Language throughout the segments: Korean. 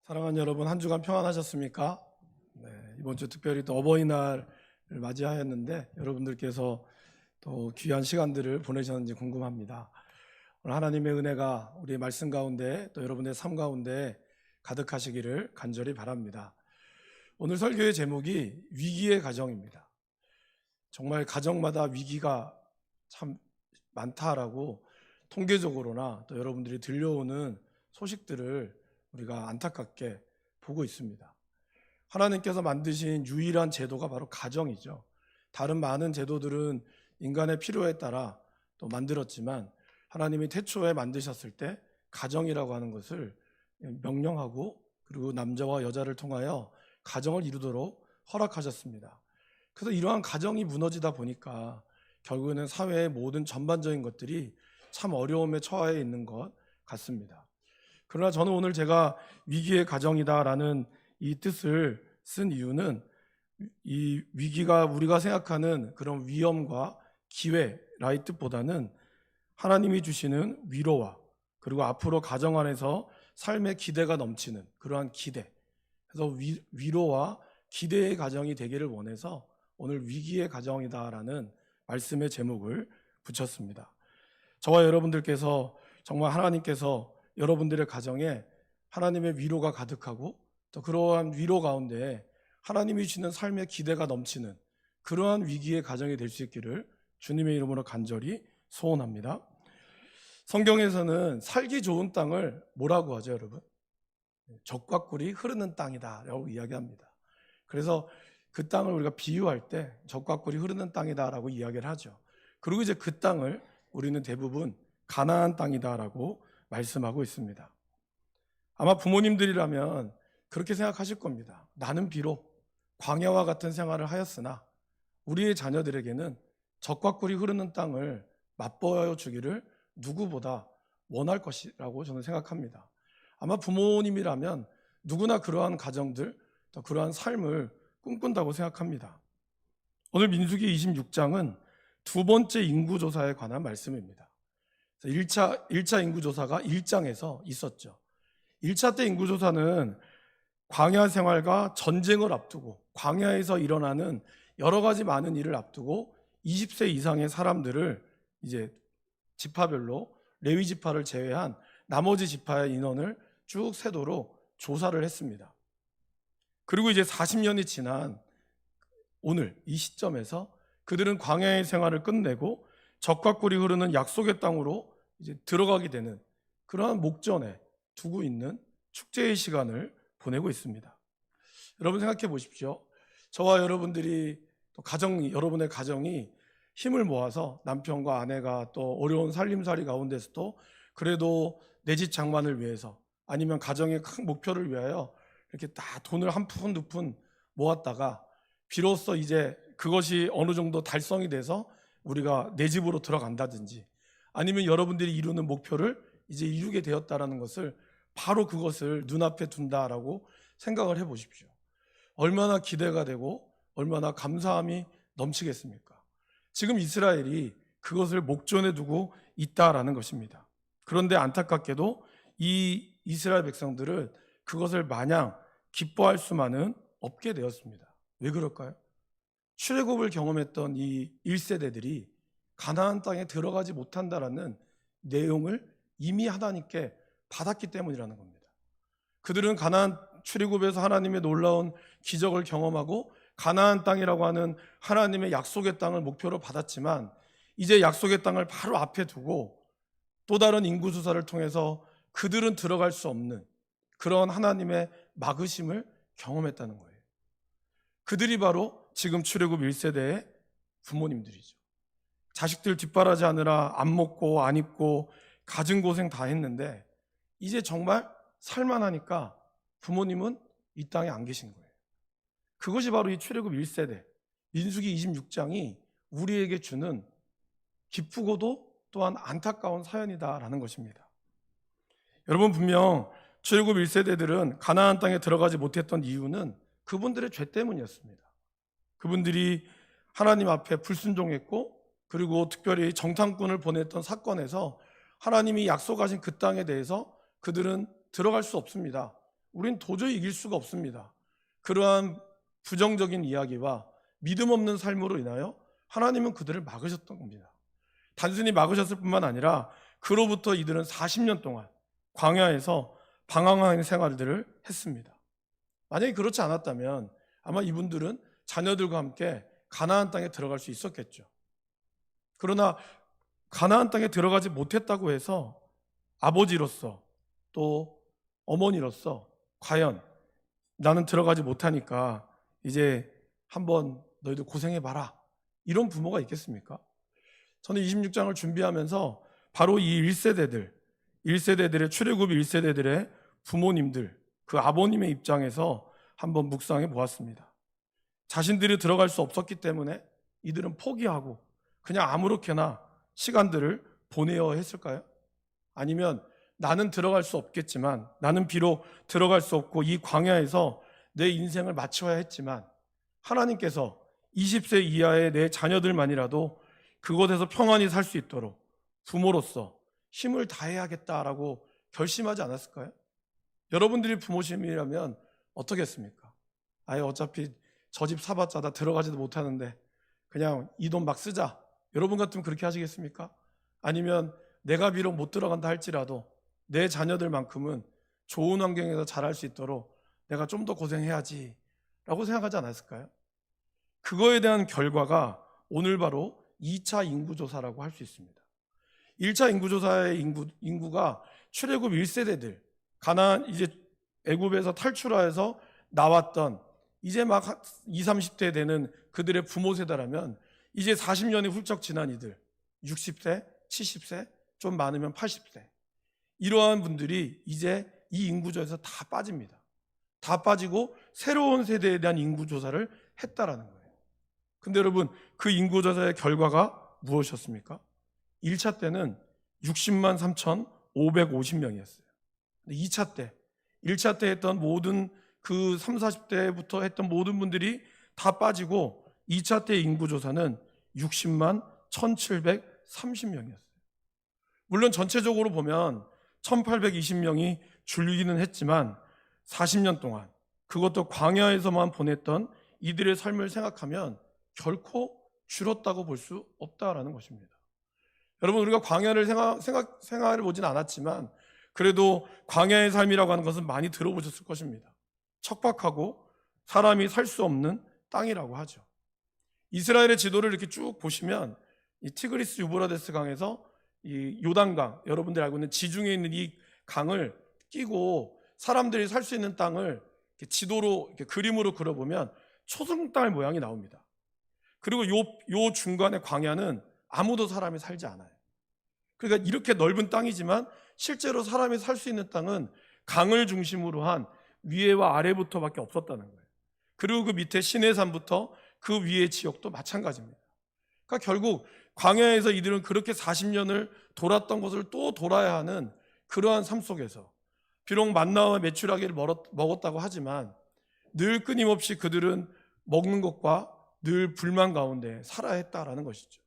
사랑하는 여러분, 한 주간 평안하셨습니까? 네, 이번 주 특별히 또 어버이날을 맞이하였는데 여러분들께서 또 귀한 시간들을 보내셨는지 궁금합니다. 오늘 하나님의 은혜가 우리의 말씀 가운데 또 여러분의 삶 가운데 가득하시기를 간절히 바랍니다. 오늘 설교의 제목이 위기의 가정입니다. 정말 가정마다 위기가 참 많다라고 통계적으로나 또 여러분들이 들려오는 소식들을 우리가 안타깝게 보고 있습니다. 하나님께서 만드신 유일한 제도가 바로 가정이죠. 다른 많은 제도들은 인간의 필요에 따라 또 만들었지만 하나님이 태초에 만드셨을 때 가정이라고 하는 것을 명령하고 그리고 남자와 여자를 통하여 가정을 이루도록 허락하셨습니다. 그래서 이러한 가정이 무너지다 보니까 결국에는 사회의 모든 전반적인 것들이 참 어려움에 처해 있는 것 같습니다. 그러나 저는 오늘 제가 위기의 가정이다라는 이 뜻을 쓴 이유는 이 위기가 우리가 생각하는 그런 위험과 기회라의 뜻보다는 하나님이 주시는 위로와 그리고 앞으로 가정 안에서 삶의 기대가 넘치는 그러한 기대, 그래서 위로와 기대의 가정이 되기를 원해서 오늘 위기의 가정이다라는 말씀의 제목을 붙였습니다. 저와 여러분들께서 정말 하나님께서 여러분들의 가정에 하나님의 위로가 가득하고 또 그러한 위로 가운데 하나님이 주시는 삶의 기대가 넘치는 그러한 위기의 가정이 될 수 있기를 주님의 이름으로 간절히 소원합니다. 성경에서는 살기 좋은 땅을 뭐라고 하죠, 여러분? 젖과 꿀이 흐르는 땅이다 라고 이야기합니다. 그래서 그 땅을 우리가 비유할 때 젖과 꿀이 흐르는 땅이다 라고 이야기를 하죠. 그리고 이제 그 땅을 우리는 대부분 가나안 땅이다 라고 말씀하고 있습니다. 아마 부모님들이라면 그렇게 생각하실 겁니다. 나는 비록 광야와 같은 생활을 하였으나 우리의 자녀들에게는 젖과 꿀이 흐르는 땅을 맛보여 주기를 누구보다 원할 것이라고 저는 생각합니다. 아마 부모님이라면 누구나 그러한 가정들, 또 그러한 삶을 꿈꾼다고 생각합니다. 오늘 민수기 26장은 두 번째 인구조사에 관한 말씀입니다. 1차 인구조사가 1장에서 있었죠. 1차 때 인구조사는 광야 생활과 전쟁을 앞두고 광야에서 일어나는 여러 가지 많은 일을 앞두고 20세 이상의 사람들을 이제 지파별로 레위 지파를 제외한 나머지 지파의 인원을 쭉 세도록 조사를 했습니다. 그리고 이제 40년이 지난 오늘 이 시점에서 그들은 광야의 생활을 끝내고 젖과 꿀이 흐르는 약속의 땅으로 이제 들어가게 되는 그러한 목전에 두고 있는 축제의 시간을 보내고 있습니다. 여러분 생각해 보십시오. 저와 여러분들이 또 여러분의 가정이 힘을 모아서 남편과 아내가 또 어려운 살림살이 가운데서도 그래도 내 집 장만을 위해서 아니면 가정의 큰 목표를 위하여 이렇게 다 돈을 한 푼 두 푼 모았다가 비로소 이제 그것이 어느 정도 달성이 돼서 우리가 내 집으로 들어간다든지 아니면 여러분들이 이루는 목표를 이제 이루게 되었다라는 것을 바로 그것을 눈앞에 둔다라고 생각을 해 보십시오. 얼마나 기대가 되고 얼마나 감사함이 넘치겠습니까? 지금 이스라엘이 그것을 목전에 두고 있다라는 것입니다. 그런데 안타깝게도 이 이스라엘 백성들은 그것을 마냥 기뻐할 수만은 없게 되었습니다. 왜 그럴까요? 출애굽을 경험했던 이 1세대들이 가나안 땅에 들어가지 못한다라는 내용을 이미 하나님께 받았기 때문이라는 겁니다. 그들은 가나안 출애굽에서 하나님의 놀라운 기적을 경험하고 가나안 땅이라고 하는 하나님의 약속의 땅을 목표로 받았지만 이제 약속의 땅을 바로 앞에 두고 또 다른 인구조사를 통해서 그들은 들어갈 수 없는 그런 하나님의 막으심을 경험했다는 거예요. 그들이 바로 지금 출애굽 1세대의 부모님들이죠. 자식들 뒷바라지하느라 안 먹고 안 입고 가진 고생 다 했는데 이제 정말 살만하니까 부모님은 이 땅에 안 계신 거예요. 그것이 바로 이 출애굽 1세대 민수기 26장이 우리에게 주는 기쁘고도 또한 안타까운 사연이다라는 것입니다. 여러분 분명 출애굽 1세대들은 가나안 땅에 들어가지 못했던 이유는 그분들의 죄 때문이었습니다. 그분들이 하나님 앞에 불순종했고 그리고 특별히 정탐꾼을 보냈던 사건에서 하나님이 약속하신 그 땅에 대해서 그들은 들어갈 수 없습니다. 우린 도저히 이길 수가 없습니다. 그러한 부정적인 이야기와 믿음 없는 삶으로 인하여 하나님은 그들을 막으셨던 겁니다. 단순히 막으셨을 뿐만 아니라 그로부터 이들은 40년 동안 광야에서 방황하는 생활들을 했습니다. 만약에 그렇지 않았다면 아마 이분들은 자녀들과 함께 가나안 땅에 들어갈 수 있었겠죠. 그러나 가나안 땅에 들어가지 못했다고 해서 아버지로서 또 어머니로서 과연 나는 들어가지 못하니까 이제 한번 너희들 고생해봐라, 이런 부모가 있겠습니까? 저는 26장을 준비하면서 바로 이 1세대들의 출애굽 1세대들의 부모님들, 그 아버님의 입장에서 한번 묵상해 보았습니다. 자신들이 들어갈 수 없었기 때문에 이들은 포기하고 그냥 아무렇게나 시간들을 보내야 했을까요? 아니면 나는 들어갈 수 없겠지만, 나는 비록 들어갈 수 없고 이 광야에서 내 인생을 마쳐야 했지만 하나님께서 20세 이하의 내 자녀들만이라도 그곳에서 평안히 살 수 있도록 부모로서 힘을 다해야겠다라고 결심하지 않았을까요? 여러분들이 부모님이라면 어떻겠습니까? 아예 어차피 저 집 사봤자 나 들어가지도 못하는데 그냥 이 돈 막 쓰자, 여러분 같으면 그렇게 하시겠습니까? 아니면 내가 비록 못 들어간다 할지라도 내 자녀들만큼은 좋은 환경에서 자랄 수 있도록 내가 좀 더 고생해야지 라고 생각하지 않았을까요? 그거에 대한 결과가 오늘 바로 2차 인구조사라고 할 수 있습니다. 1차 인구조사의 인구가 출애굽 1세대들, 가나안 이제 애굽에서 탈출하여서 나왔던 이제 막 20, 30대 되는 그들의 부모 세대라면 이제 40년이 훌쩍 지난 이들, 60세, 70세, 좀 많으면 80세, 이러한 분들이 이제 이 인구조사에서 다 빠집니다. 다 빠지고 새로운 세대에 대한 인구조사를 했다라는 거예요. 근데 여러분, 그 인구조사의 결과가 무엇이었습니까? 1차 때는 60만 3,550명이었어요. 2차 때, 1차 때 했던 모든 그 30, 40대부터 했던 모든 분들이 다 빠지고 2차 때 인구조사는 60만 1,730명이었어요. 물론 전체적으로 보면 1,820명이 줄기는 했지만 40년 동안 그것도 광야에서만 보냈던 이들의 삶을 생각하면 결코 줄었다고 볼 수 없다라는 것입니다. 여러분, 우리가 광야를 생각해 보진 않았지만 그래도 광야의 삶이라고 하는 것은 많이 들어보셨을 것입니다. 척박하고 사람이 살 수 없는 땅이라고 하죠. 이스라엘의 지도를 이렇게 쭉 보시면 이 티그리스 유브라데스 강에서 이 요단강, 여러분들이 알고 있는 지중해에 있는 이 강을 끼고 사람들이 살 수 있는 땅을 이렇게 지도로 이렇게 그림으로 그려보면 초승 땅의 모양이 나옵니다. 그리고 요 중간의 광야는 아무도 사람이 살지 않아요. 그러니까 이렇게 넓은 땅이지만 실제로 사람이 살 수 있는 땅은 강을 중심으로 한 위에와 아래부터밖에 없었다는 거예요. 그리고 그 밑에 시내산부터 그 위의 지역도 마찬가지입니다. 그러니까 결국 광야에서 이들은 그렇게 40년을 돌았던 것을 또 돌아야 하는 그러한 삶 속에서 비록 만나와 메추라기를 먹었다고 하지만 늘 끊임없이 그들은 먹는 것과 늘 불만 가운데 살아야 했다라는 것이죠.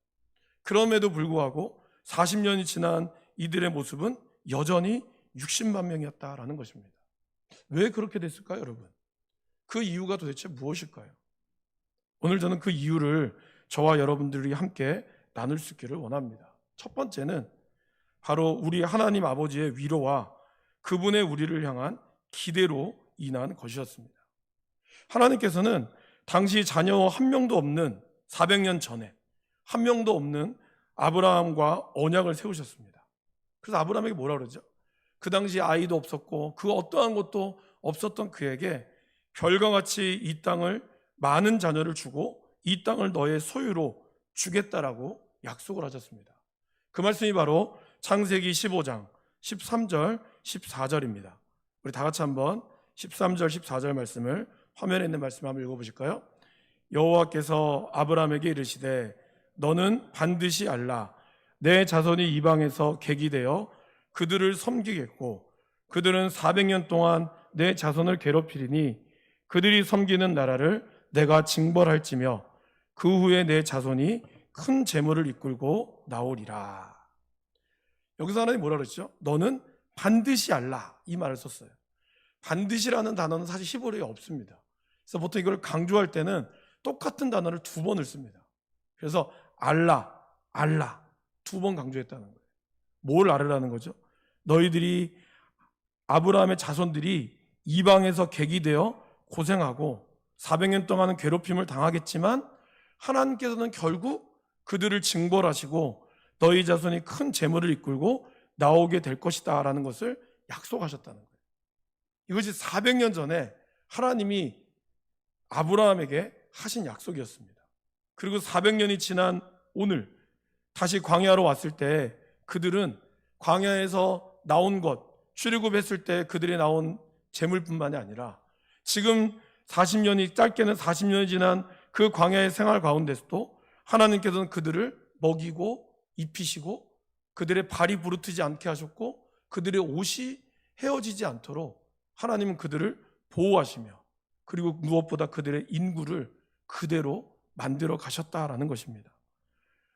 그럼에도 불구하고 40년이 지난 이들의 모습은 여전히 60만 명이었다라는 것입니다. 왜 그렇게 됐을까요, 여러분? 그 이유가 도대체 무엇일까요? 오늘 저는 그 이유를 저와 여러분들이 함께 나눌 수 있기를 원합니다. 첫 번째는 바로 우리 하나님 아버지의 위로와 그분의 우리를 향한 기대로 인한 것이었습니다. 하나님께서는 당시 자녀 한 명도 없는 400년 전에 한 명도 없는 아브라함과 언약을 세우셨습니다. 그래서 아브라함에게 뭐라 그러죠? 그 당시 아이도 없었고 그 어떠한 것도 없었던 그에게 별과 같이 이 땅을 많은 자녀를 주고 이 땅을 너의 소유로 주겠다라고 약속을 하셨습니다. 그 말씀이 바로 창세기 15장 13절 14절입니다. 우리 다 같이 한번 13절 14절 말씀을 화면에 있는 말씀 한번 읽어보실까요? 여호와께서 아브라함에게 이르시되 너는 반드시 알라 내 자손이 이방에서 객이 되어 그들을 섬기겠고 그들은 400년 동안 내 자손을 괴롭히리니 그들이 섬기는 나라를 내가 징벌할지며 그 후에 내 자손이 큰 재물을 이끌고 나오리라. 여기서 하나님이 뭐라 그랬죠? 너는 반드시 알라, 이 말을 썼어요. 반드시라는 단어는 사실 히브리어에 없습니다. 그래서 보통 이걸 강조할 때는 똑같은 단어를 2번을 씁니다. 그래서 알라, 알라 2번 강조했다는 거예요. 뭘 알으라는 거죠? 너희들이 아브라함의 자손들이 이방에서 객이되어 고생하고 400년 동안은 괴롭힘을 당하겠지만 하나님께서는 결국 그들을 징벌하시고 너희 자손이 큰 재물을 이끌고 나오게 될 것이다 라는 것을 약속하셨다는 거예요. 이것이 400년 전에 하나님이 아브라함에게 하신 약속이었습니다. 그리고 400년이 지난 오늘 다시 광야로 왔을 때 그들은 광야에서 나온 것, 출애굽했을 때 그들이 나온 재물뿐만이 아니라 지금 40년이 짧게는 40년이 지난 그 광야의 생활 가운데서도 하나님께서는 그들을 먹이고 입히시고 그들의 발이 부르트지 않게 하셨고 그들의 옷이 헤어지지 않도록 하나님은 그들을 보호하시며 그리고 무엇보다 그들의 인구를 그대로 만들어 가셨다라는 것입니다.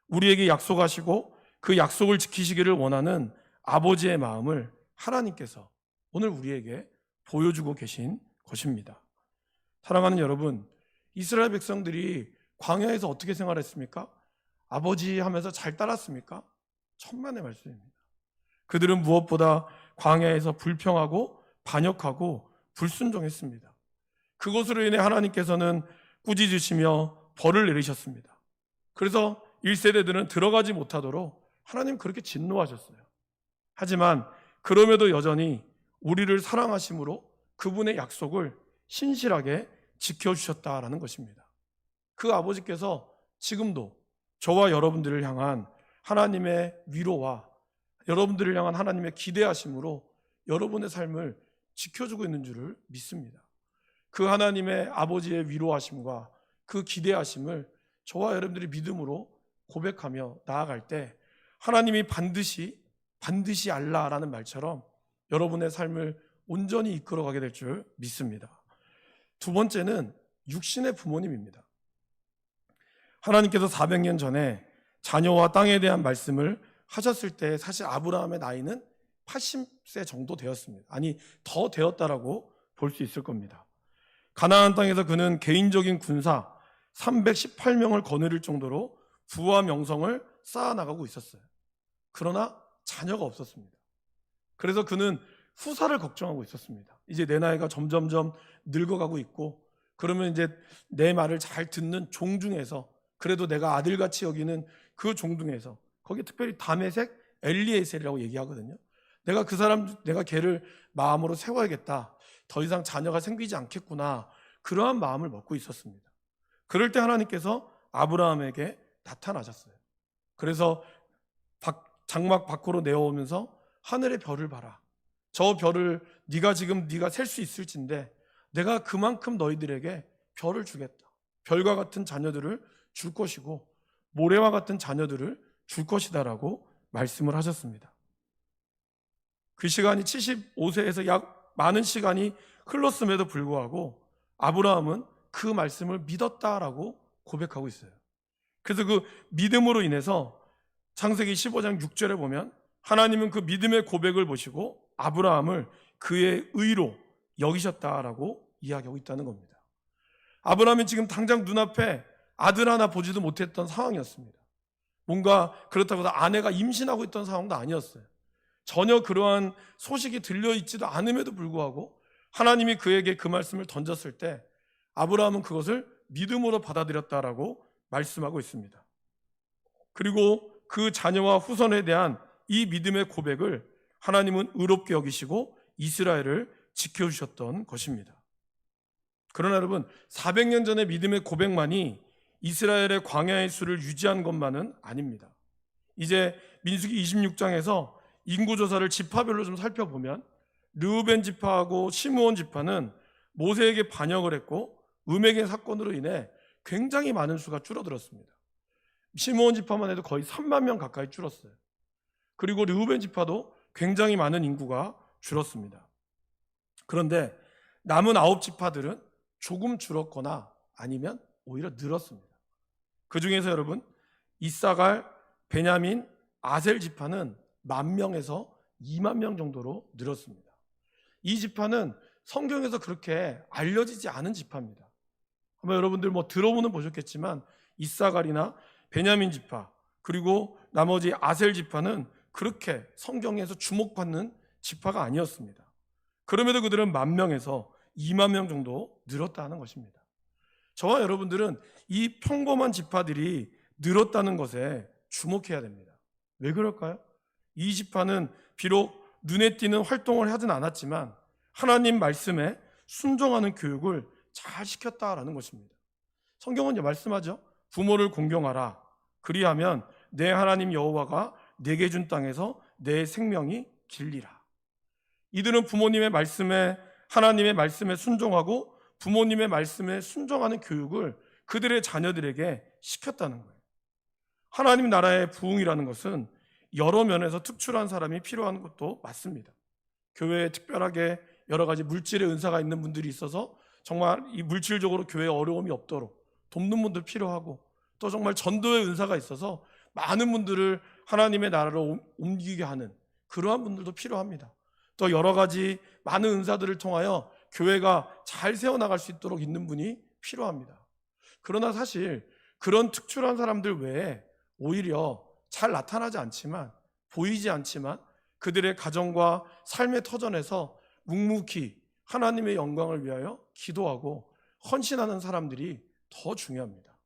우리에게 약속하시고 그 약속을 지키시기를 원하는 아버지의 마음을 하나님께서 오늘 우리에게 보여주고 계신 것입니다. 사랑하는 여러분, 이스라엘 백성들이 광야에서 어떻게 생활했습니까? 아버지 하면서 잘 따랐습니까? 천만의 말씀입니다. 그들은 무엇보다 광야에서 불평하고 반역하고 불순종했습니다. 그것으로 인해 하나님께서는 꾸짖으시며 벌을 내리셨습니다. 그래서 1세대들은 들어가지 못하도록 하나님 그렇게 진노하셨어요. 하지만 그럼에도 여전히 우리를 사랑하심으로 그분의 약속을 신실하게 지켜주셨다라는 것입니다. 그 아버지께서 지금도 저와 여러분들을 향한 하나님의 위로와 여러분들을 향한 하나님의 기대하심으로 여러분의 삶을 지켜주고 있는 줄을 믿습니다. 그 하나님의 아버지의 위로하심과 그 기대하심을 저와 여러분들이 믿음으로 고백하며 나아갈 때 하나님이 반드시 알라라는 말처럼 여러분의 삶을 온전히 이끌어가게 될 줄 믿습니다. 두 번째는 육신의 부모님입니다. 하나님께서 400년 전에 자녀와 땅에 대한 말씀을 하셨을 때 사실 아브라함의 나이는 80세 정도 되었습니다. 아니 더 되었다라고 볼 수 있을 겁니다. 가나안 땅에서 그는 개인적인 군사 318명을 거느릴 정도로 부와 명성을 쌓아나가고 있었어요. 그러나 자녀가 없었습니다. 그래서 그는 후사를 걱정하고 있었습니다. 이제 내 나이가 점점점 늙어가고 있고 그러면 이제 내 말을 잘 듣는 종 중에서 그래도 내가 아들같이 여기는 그 종 중에서 거기 특별히 다메섹 엘리에셀이라고 얘기하거든요. 내가 걔를 마음으로 세워야겠다. 더 이상 자녀가 생기지 않겠구나. 그러한 마음을 먹고 있었습니다. 그럴 때 하나님께서 아브라함에게 나타나셨어요. 그래서 장막 밖으로 내어오면서 하늘의 별을 봐라. 저 별을 네가 셀 수 있을진데 내가 그만큼 너희들에게 별을 주겠다. 별과 같은 자녀들을 줄 것이고 모래와 같은 자녀들을 줄 것이다라고 말씀을 하셨습니다. 그 시간이 75세에서 약 많은 시간이 흘렀음에도 불구하고 아브라함은 그 말씀을 믿었다라고 고백하고 있어요. 그래서 그 믿음으로 인해서 창세기 15장 6절에 보면 하나님은 그 믿음의 고백을 보시고 아브라함을 그의 의로 여기셨다라고 이야기하고 있다는 겁니다. 아브라함이 지금 당장 눈앞에 아들 하나 보지도 못했던 상황이었습니다. 뭔가 그렇다고 해서 아내가 임신하고 있던 상황도 아니었어요. 전혀 그러한 소식이 들려있지도 않음에도 불구하고 하나님이 그에게 그 말씀을 던졌을 때 아브라함은 그것을 믿음으로 받아들였다라고 말씀하고 있습니다. 그리고 그 자녀와 후손에 대한 이 믿음의 고백을 하나님은 의롭게 여기시고 이스라엘을 지켜주셨던 것입니다. 그러나 여러분 400년 전의 믿음의 고백만이 이스라엘의 광야의 수를 유지한 것만은 아닙니다. 이제 민수기 26장에서 인구조사를 지파별로 좀 살펴보면 르우벤 지파하고 시므온 지파는 모세에게 반역을 했고 음행의 사건으로 인해 굉장히 많은 수가 줄어들었습니다. 시므온 지파만 해도 거의 3만 명 가까이 줄었어요. 그리고 르우벤 지파도 굉장히 많은 인구가 줄었습니다. 그런데 남은 9지파들은 조금 줄었거나 아니면 오히려 늘었습니다. 그 중에서 여러분 이사갈, 베냐민, 아셀 지파는 10,000명에서 20,000명 정도로 늘었습니다. 이 지파는 성경에서 그렇게 알려지지 않은 지파입니다. 아마 여러분들 뭐 들어보는 보셨겠지만 이사갈이나 베냐민 지파 그리고 나머지 아셀 지파는 그렇게 성경에서 주목받는 지파가 아니었습니다. 그럼에도 그들은 10,000명에서 20,000명 정도 늘었다는 것입니다. 저와 여러분들은 이 평범한 지파들이 늘었다는 것에 주목해야 됩니다. 왜 그럴까요? 이 지파는 비록 눈에 띄는 활동을 하진 않았지만 하나님 말씀에 순종하는 교육을 잘 시켰다라는 것입니다. 성경은 말씀하죠. 부모를 공경하라. 그리하면 내 하나님 여호와가 내게 준 땅에서 내 생명이 길리라. 이들은 부모님의 말씀에 하나님의 말씀에 순종하고 부모님의 말씀에 순종하는 교육을 그들의 자녀들에게 시켰다는 거예요. 하나님 나라의 부흥이라는 것은 여러 면에서 특출한 사람이 필요한 것도 맞습니다. 교회에 특별하게 여러 가지 물질의 은사가 있는 분들이 있어서 정말 이 물질적으로 교회에 어려움이 없도록 돕는 분들 필요하고, 또 정말 전도의 은사가 있어서 많은 분들을 하나님의 나라로 옮기게 하는 그러한 분들도 필요합니다. 또 여러 가지 많은 은사들을 통하여 교회가 잘 세워나갈 수 있도록 있는 분이 필요합니다. 그러나 사실 그런 특출한 사람들 외에 오히려 잘 나타나지 않지만, 보이지 않지만 그들의 가정과 삶의 터전에서 묵묵히 하나님의 영광을 위하여 기도하고 헌신하는 사람들이 더 중요합니다.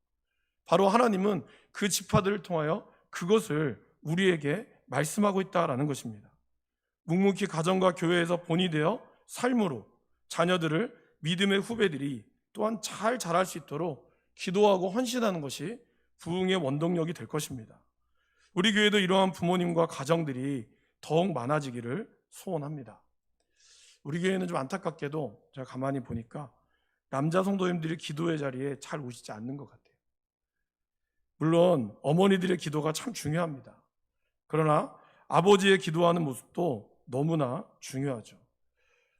바로 하나님은 그 지파들을 통하여 그것을 우리에게 말씀하고 있다라는 것입니다. 묵묵히 가정과 교회에서 본이 되어 삶으로 자녀들을 믿음의 후배들이 또한 잘 자랄 수 있도록 기도하고 헌신하는 것이 부흥의 원동력이 될 것입니다. 우리 교회도 이러한 부모님과 가정들이 더욱 많아지기를 소원합니다. 우리 교회는 좀 안타깝게도 제가 가만히 보니까 남자 성도님들이 기도의 자리에 잘 오시지 않는 것 같아요. 물론 어머니들의 기도가 참 중요합니다. 그러나 아버지의 기도하는 모습도 너무나 중요하죠.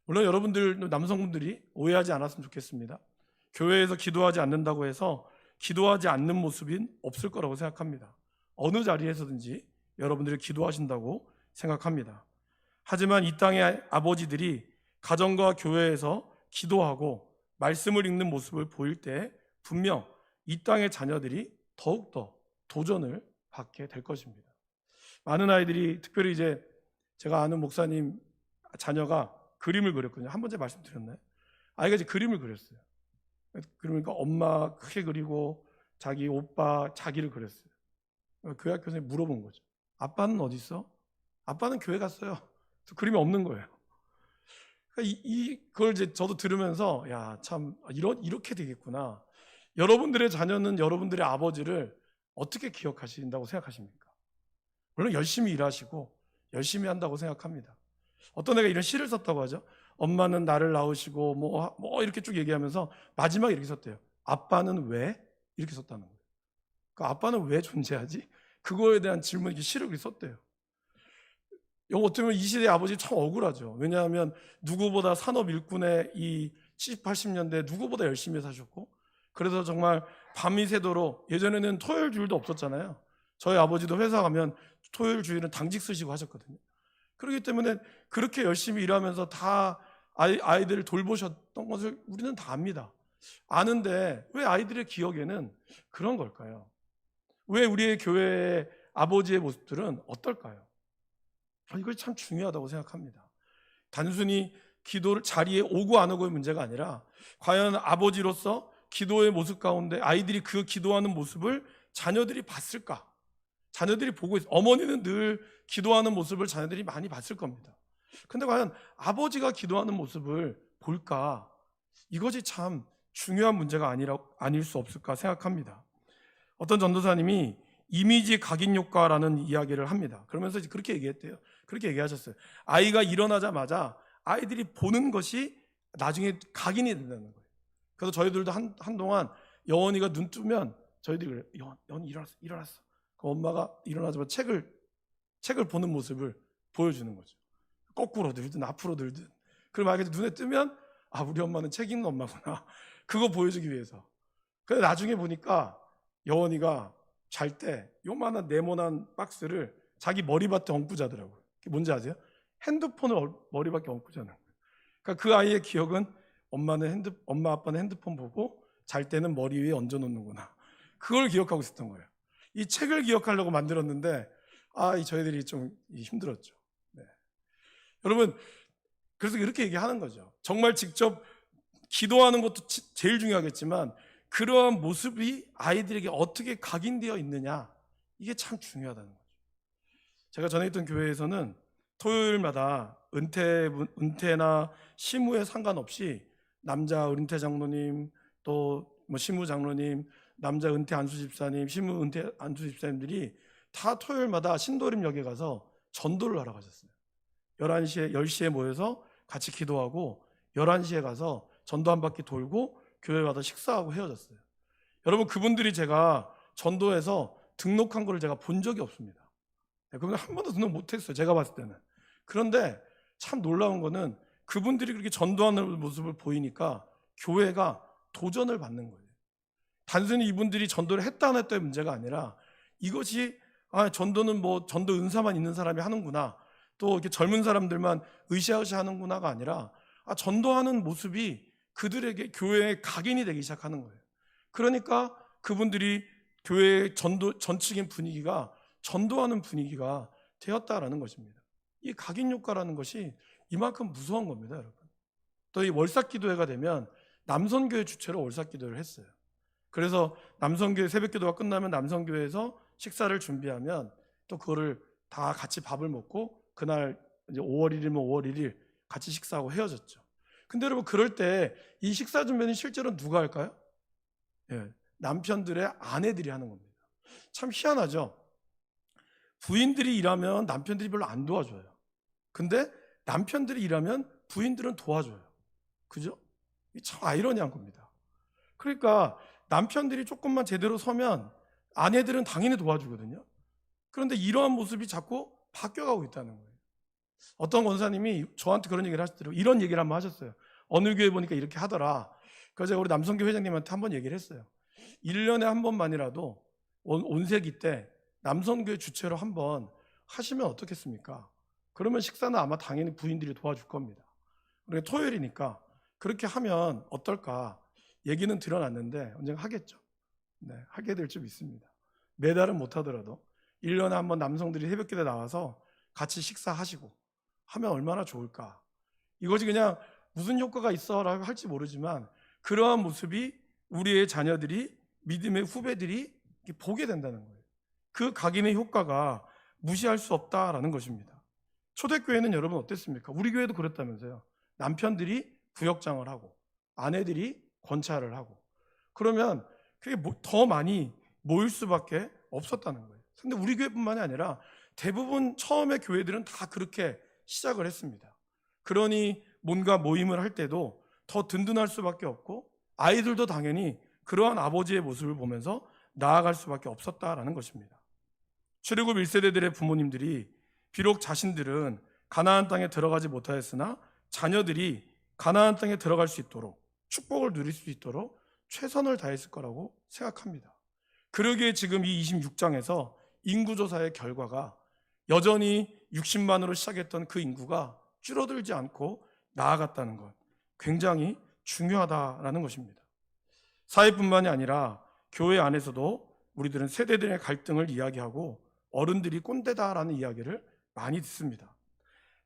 물론 여러분들 남성분들이 오해하지 않았으면 좋겠습니다. 교회에서 기도하지 않는다고 해서 기도하지 않는 모습인 없을 거라고 생각합니다. 어느 자리에서든지 여러분들이 기도하신다고 생각합니다. 하지만 이 땅의 아버지들이 가정과 교회에서 기도하고 말씀을 읽는 모습을 보일 때 분명 이 땅의 자녀들이 더욱더 도전을 받게 될 것입니다. 많은 아이들이, 특별히 이제 제가 아는 목사님 자녀가 그림을 그렸거든요. 한 번째 말씀드렸나요? 아이가 이제 그림을 그렸어요. 그러니까 엄마 크게 그리고 자기 오빠 자기를 그렸어요. 교회 학교 선생님이 물어본 거죠. 아빠는 어디 있어? 아빠는 교회 갔어요. 그림이 없는 거예요. 그러니까 그걸 이제 저도 들으면서 야, 참 이렇게 되겠구나. 여러분들의 자녀는 여러분들의 아버지를 어떻게 기억하신다고 생각하십니까? 물론 열심히 일하시고 열심히 한다고 생각합니다. 어떤 애가 이런 시를 썼다고 하죠. 엄마는 나를 낳으시고 뭐 이렇게 쭉 얘기하면서 마지막에 이렇게 썼대요. 아빠는 왜? 이렇게 썼다는 거예요. 그러니까 아빠는 왜 존재하지? 그거에 대한 질문, 이렇게 시를 그렇게 썼대요. 이거 어떻게 보면 이 시대의 아버지 참 억울하죠. 왜냐하면 누구보다 산업 일꾼의 이 70, 80년대 누구보다 열심히 사셨고, 그래서 정말 밤이 새도록, 예전에는 토요일 주일도 없었잖아요. 저희 아버지도 회사 가면 토요일 주일은 당직 쓰시고 하셨거든요. 그렇기 때문에 그렇게 열심히 일하면서 다 아이들을 돌보셨던 것을 우리는 다 압니다. 아는데 왜 아이들의 기억에는 그런 걸까요? 왜 우리의 교회의 아버지의 모습들은 어떨까요? 이걸 참 중요하다고 생각합니다. 단순히 기도를 자리에 오고 안 오고의 문제가 아니라 과연 아버지로서 기도의 모습 가운데 아이들이 그 기도하는 모습을 자녀들이 봤을까? 자녀들이 보고 있어요. 어머니는 늘 기도하는 모습을 자녀들이 많이 봤을 겁니다. 근데 과연 아버지가 기도하는 모습을 볼까? 이것이 참 중요한 문제가 아닐 수 없을까 생각합니다. 어떤 전도사님이 이미지 각인 효과라는 이야기를 합니다. 그러면서 그렇게 얘기했대요. 그렇게 얘기하셨어요. 아이가 일어나자마자 아이들이 보는 것이 나중에 각인이 된다는 거예요. 그래서 저희들도 한동안 여원이가 눈 뜨면 저희들이 그래요. 여원이 일어났어. 그 엄마가 일어나자마자 책을 보는 모습을 보여주는 거죠. 거꾸로 들든 앞으로 들든. 그럼 아이가 눈에 뜨면 아, 우리 엄마는 책 읽는 엄마구나. 그거 보여주기 위해서. 근데 나중에 보니까 여원이가 잘 때 요만한 네모난 박스를 자기 머리맡에 얹고 자더라고요. 그게 뭔지 아세요? 핸드폰을 머리밖에 얹고 자는 거예요. 그러니까 그 아이의 기억은 엄마 아빠는 핸드폰 보고 잘 때는 머리 위에 얹어놓는구나. 그걸 기억하고 있었던 거예요. 이 책을 기억하려고 만들었는데 저희들이 좀 힘들었죠. 네. 여러분, 그래서 이렇게 얘기하는 거죠. 정말 직접 기도하는 것도 제일 중요하겠지만 그러한 모습이 아이들에게 어떻게 각인되어 있느냐, 이게 참 중요하다는 거죠. 제가 전에 있던 교회에서는 토요일마다 은퇴나 시무에 상관없이 남자 은퇴 장로님, 또 뭐 시무 장로님, 남자 은퇴 안수 집사님, 시무 은퇴 안수 집사님들이 다 토요일마다 신도림역에 가서 전도를 하러 가셨어요. 11시에 10시에 모여서 같이 기도하고 11시에 가서 전도 한 바퀴 돌고 교회 가서 식사하고 헤어졌어요. 여러분, 그분들이 제가 전도해서 등록한 거를 제가 본 적이 없습니다. 그분들 한 번도 등록 못했어요, 제가 봤을 때는. 그런데 참 놀라운 거는 그분들이 그렇게 전도하는 모습을 보이니까 교회가 도전을 받는 거예요. 단순히 이분들이 전도를 했다 안 했다의 문제가 아니라 이것이 전도는 뭐 전도 은사만 있는 사람이 하는구나, 또 이렇게 젊은 사람들만 으쌰으쌰 하는구나가 아니라 전도하는 모습이 그들에게 교회의 각인이 되기 시작하는 거예요. 그러니까 그분들이 교회의 전적인 분위기가 전도하는 분위기가 되었다라는 것입니다. 이 각인 효과라는 것이 이만큼 무서운 겁니다, 여러분. 또 이 월삭기도회가 되면 남선교회 주최로 월삭기도회를 했어요. 그래서 남선교회 새벽기도가 끝나면 남선교회에서 식사를 준비하면 또 그거를 다 같이 밥을 먹고 그날 이제 5월 1일이면 5월 1일 같이 식사하고 헤어졌죠. 근데 여러분, 그럴 때 이 식사 준비는 실제로 누가 할까요? 남편들의 아내들이 하는 겁니다. 참 희한하죠. 부인들이 일하면 남편들이 별로 안 도와줘요. 근데 남편들이 일하면 부인들은 도와줘요. 그죠? 참 아이러니한 겁니다. 그러니까 남편들이 조금만 제대로 서면 아내들은 당연히 도와주거든요. 그런데 이러한 모습이 자꾸 바뀌어가고 있다는 거예요. 어떤 권사님이 저한테 그런 얘기를 하시더라고요. 이런 얘기를 한번 하셨어요. 어느 교회 보니까 이렇게 하더라. 그래서 제가 우리 남성교 회장님한테 한번 얘기를 했어요. 1년에 한 번만이라도 온세기 때 남성교회 주최로 한번 하시면 어떻겠습니까? 그러면 식사는 아마 당연히 부인들이 도와줄 겁니다. 그리고 토요일이니까 그렇게 하면 어떨까 얘기는 드러났는데 언젠가 하겠죠. 네, 하게 될 줄 믿습니다. 매달은 못하더라도 1년에 한 번 남성들이 새벽기도에 나와서 같이 식사하시고 하면 얼마나 좋을까. 이것이 그냥 무슨 효과가 있어라고 할지 모르지만 그러한 모습이 우리의 자녀들이, 믿음의 후배들이 보게 된다는 거예요. 그 각인의 효과가 무시할 수 없다라는 것입니다. 초대교회는 여러분 어땠습니까? 우리 교회도 그랬다면서요. 남편들이 구역장을 하고 아내들이 권찰을 하고 그러면 그게 더 많이 모일 수밖에 없었다는 거예요. 근데 우리 교회뿐만이 아니라 대부분 처음에 교회들은 다 그렇게 시작을 했습니다. 그러니 뭔가 모임을 할 때도 더 든든할 수밖에 없고 아이들도 당연히 그러한 아버지의 모습을 보면서 나아갈 수밖에 없었다라는 것입니다. 출애굽 1세대들의 부모님들이 비록 자신들은 가나안 땅에 들어가지 못하였으나 자녀들이 가나안 땅에 들어갈 수 있도록 축복을 누릴 수 있도록 최선을 다했을 거라고 생각합니다. 그러기에 지금 이 26장에서 인구조사의 결과가 여전히 60만으로 시작했던 그 인구가 줄어들지 않고 나아갔다는 것, 굉장히 중요하다라는 것입니다. 사회뿐만이 아니라 교회 안에서도 우리들은 세대들의 갈등을 이야기하고 어른들이 꼰대다라는 이야기를 많이 듣습니다.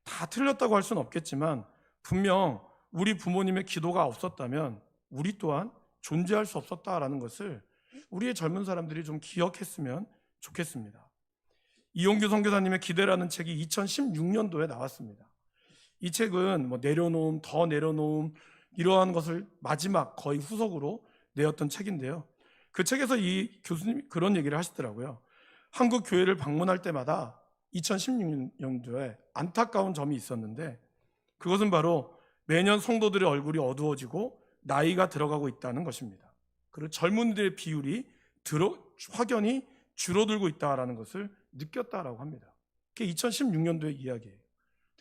다 틀렸다고 할 수는 없겠지만 분명 우리 부모님의 기도가 없었다면 우리 또한 존재할 수 없었다라는 것을 우리의 젊은 사람들이 좀 기억했으면 좋겠습니다. 이용규 선교사님의 기대라는 책이 2016년도에 나왔습니다. 이 책은 내려놓음, 더 내려놓음 이러한 것을 마지막 거의 후속으로 내었던 책인데요. 그 책에서 이 교수님이 그런 얘기를 하시더라고요. 한국 교회를 방문할 때마다 2016년도에 안타까운 점이 있었는데 그것은 바로 매년 성도들의 얼굴이 어두워지고 나이가 들어가고 있다는 것입니다. 그리고 젊은이들의 비율이 확연히 줄어들고 있다는 것을 느꼈다라고 합니다. 그게 2016년도의 이야기예요.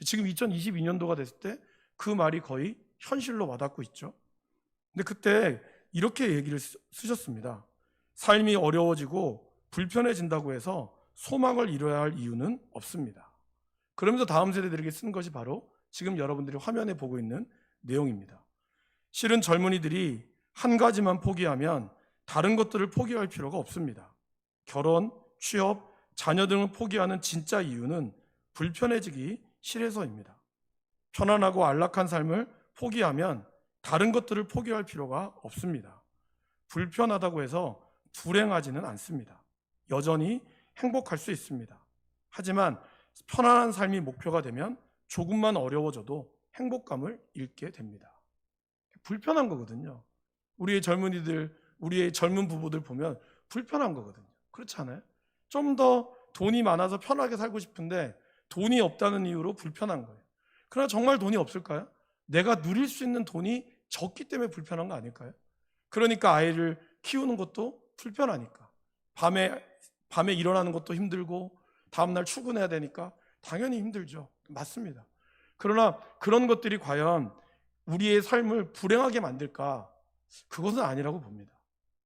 지금 2022년도가 됐을 때 그 말이 거의 현실로 와닿고 있죠. 근데 그때 이렇게 얘기를 쓰셨습니다. 삶이 어려워지고 불편해진다고 해서 소망을 잃어야 할 이유는 없습니다. 그러면서 다음 세대들에게 쓴 것이 바로 지금 여러분들이 화면에 보고 있는 내용입니다. 실은 젊은이들이 한 가지만 포기하면 다른 것들을 포기할 필요가 없습니다. 결혼, 취업, 자녀 등을 포기하는 진짜 이유는 불편해지기 싫어서입니다. 편안하고 안락한 삶을 포기하면 다른 것들을 포기할 필요가 없습니다. 불편하다고 해서 불행하지는 않습니다. 여전히 행복할 수 있습니다. 하지만 편안한 삶이 목표가 되면 조금만 어려워져도 행복감을 잃게 됩니다. 불편한 거거든요. 우리의 젊은이들, 우리의 젊은 부부들 보면 불편한 거거든요. 그렇지 않아요? 좀 더 돈이 많아서 편하게 살고 싶은데 돈이 없다는 이유로 불편한 거예요. 그러나 정말 돈이 없을까요? 내가 누릴 수 있는 돈이 적기 때문에 불편한 거 아닐까요? 그러니까 아이를 키우는 것도 불편하니까. 밤에 일어나는 것도 힘들고 다음날 출근해야 되니까 당연히 힘들죠. 맞습니다. 그러나 그런 것들이 과연 우리의 삶을 불행하게 만들까? 그것은 아니라고 봅니다.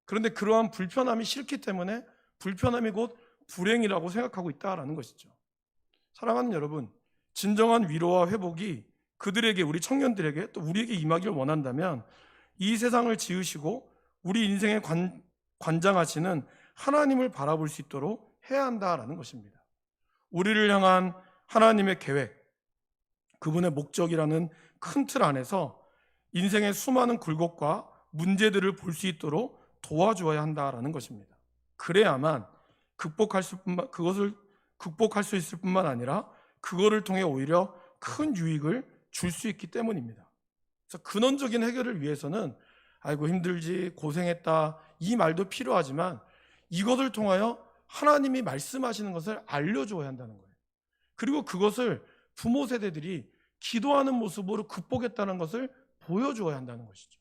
그런데 그러한 불편함이 싫기 때문에 불편함이 곧 불행이라고 생각하고 있다라는 것이죠. 사랑하는 여러분, 진정한 위로와 회복이 그들에게, 우리 청년들에게 또 우리에게 임하기를 원한다면 이 세상을 지으시고 우리 인생의 관장하시는 하나님을 바라볼 수 있도록 해야 한다라는 것입니다. 우리를 향한 하나님의 계획, 그분의 목적이라는 큰 틀 안에서 인생의 수많은 굴곡과 문제들을 볼 수 있도록 도와주어야 한다라는 것입니다. 그래야만 그것을 극복할 수 있을 뿐만 아니라 그거를 통해 오히려 큰 유익을 줄 수 있기 때문입니다. 그래서 근원적인 해결을 위해서는 아이고 힘들지, 고생했다, 이 말도 필요하지만 이것을 통하여 하나님이 말씀하시는 것을 알려줘야 한다는 거예요. 그리고 그것을 부모 세대들이 기도하는 모습으로 극복했다는 것을 보여줘야 한다는 것이죠.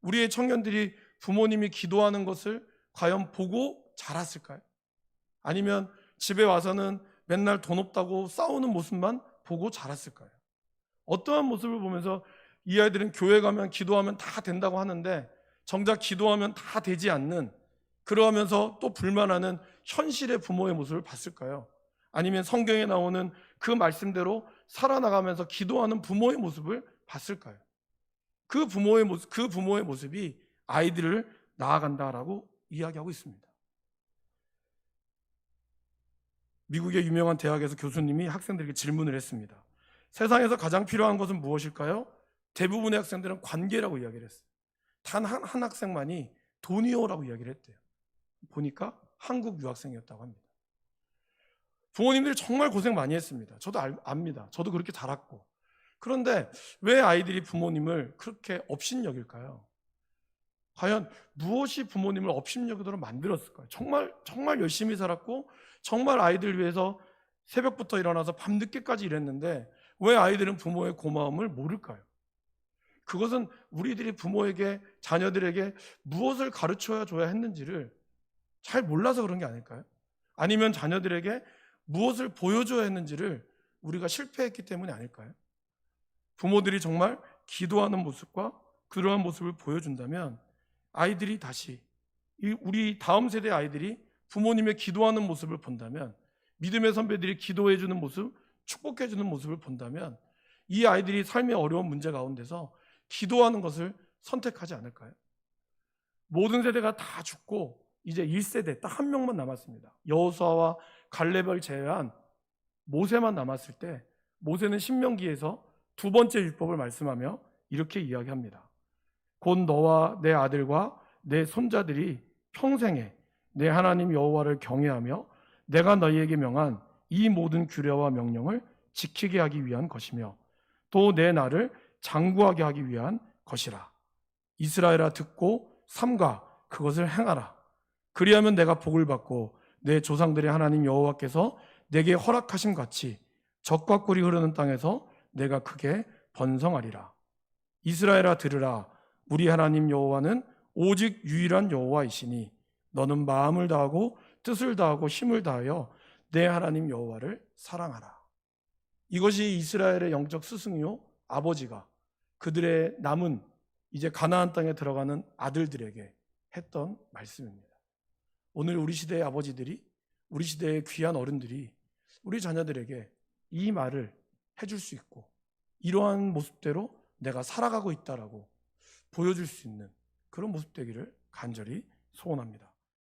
우리의 청년들이 부모님이 기도하는 것을 과연 보고 자랐을까요? 아니면 집에 와서는 맨날 돈 없다고 싸우는 모습만 보고 자랐을까요? 어떠한 모습을 보면서 이 아이들은 교회 가면 기도하면 다 된다고 하는데 정작 기도하면 다 되지 않는, 그러면서 또 불만하는 현실의 부모의 모습을 봤을까요? 아니면 성경에 나오는 그 말씀대로 살아나가면서 기도하는 부모의 모습을 봤을까요? 그 부모의 모습이 아이들을 낳아간다라고 이야기하고 있습니다. 미국의 유명한 대학에서 교수님이 학생들에게 질문을 했습니다. 세상에서 가장 필요한 것은 무엇일까요? 대부분의 학생들은 관계라고 이야기를 했어요. 단 한 학생만이 돈이요라고 이야기를 했대요. 보니까 한국 유학생이었다고 합니다. 부모님들이 정말 고생 많이 했습니다. 저도 압니다. 저도 그렇게 자랐고. 그런데 왜 아이들이 부모님을 그렇게 업신여길까요? 과연 무엇이 부모님을 업신여기도록 만들었을까요? 정말 열심히 살았고 정말 아이들 위해서 새벽부터 일어나서 밤늦게까지 일했는데 왜 아이들은 부모의 고마움을 모를까요? 그것은 우리들이 부모에게, 자녀들에게 무엇을 가르쳐야 줘야 했는지를 잘 몰라서 그런 게 아닐까요? 아니면 자녀들에게 무엇을 보여줘야 했는지를 우리가 실패했기 때문이 아닐까요? 부모들이 정말 기도하는 모습과 그러한 모습을 보여준다면 아이들이 다시, 우리 다음 세대 아이들이 부모님의 기도하는 모습을 본다면, 믿음의 선배들이 기도해주는 모습, 축복해주는 모습을 본다면 이 아이들이 삶의 어려운 문제 가운데서 기도하는 것을 선택하지 않을까요? 모든 세대가 다 죽고 이제 1세대 딱 한 명만 남았습니다. 여호수아와 갈렙을 제외한 모세만 남았을 때 모세는 신명기에서 두 번째 율법을 말씀하며 이렇게 이야기합니다. 곧 너와 내 아들과 내 손자들이 평생에 내 하나님 여호와를 경외하며 내가 너희에게 명한 이 모든 규례와 명령을 지키게 하기 위한 것이며 또 내 나를 장구하게 하기 위한 것이라. 이스라엘아 듣고 삼가 그것을 행하라. 그리하면 내가 복을 받고 내 조상들의 하나님 여호와께서 내게 허락하신 같이 젖과 꿀이 흐르는 땅에서 내가 크게 번성하리라. 이스라엘아 들으라. 우리 하나님 여호와는 오직 유일한 여호와이시니 너는 마음을 다하고 뜻을 다하고 힘을 다하여 내 하나님 여호와를 사랑하라. 이것이 이스라엘의 영적 스승이요 아버지가 그들의 남은 이제 가나안 땅에 들어가는 아들들에게 했던 말씀입니다. 오늘 우리 시대의 아버지들이, 우리 시대의 귀한 어른들이 우리 자녀들에게 이 말을 해줄 수 있고 이러한 모습대로 내가 살아가고 있다라고 보여줄 수 있는 그런 모습 되기를 간절히 소원합니다.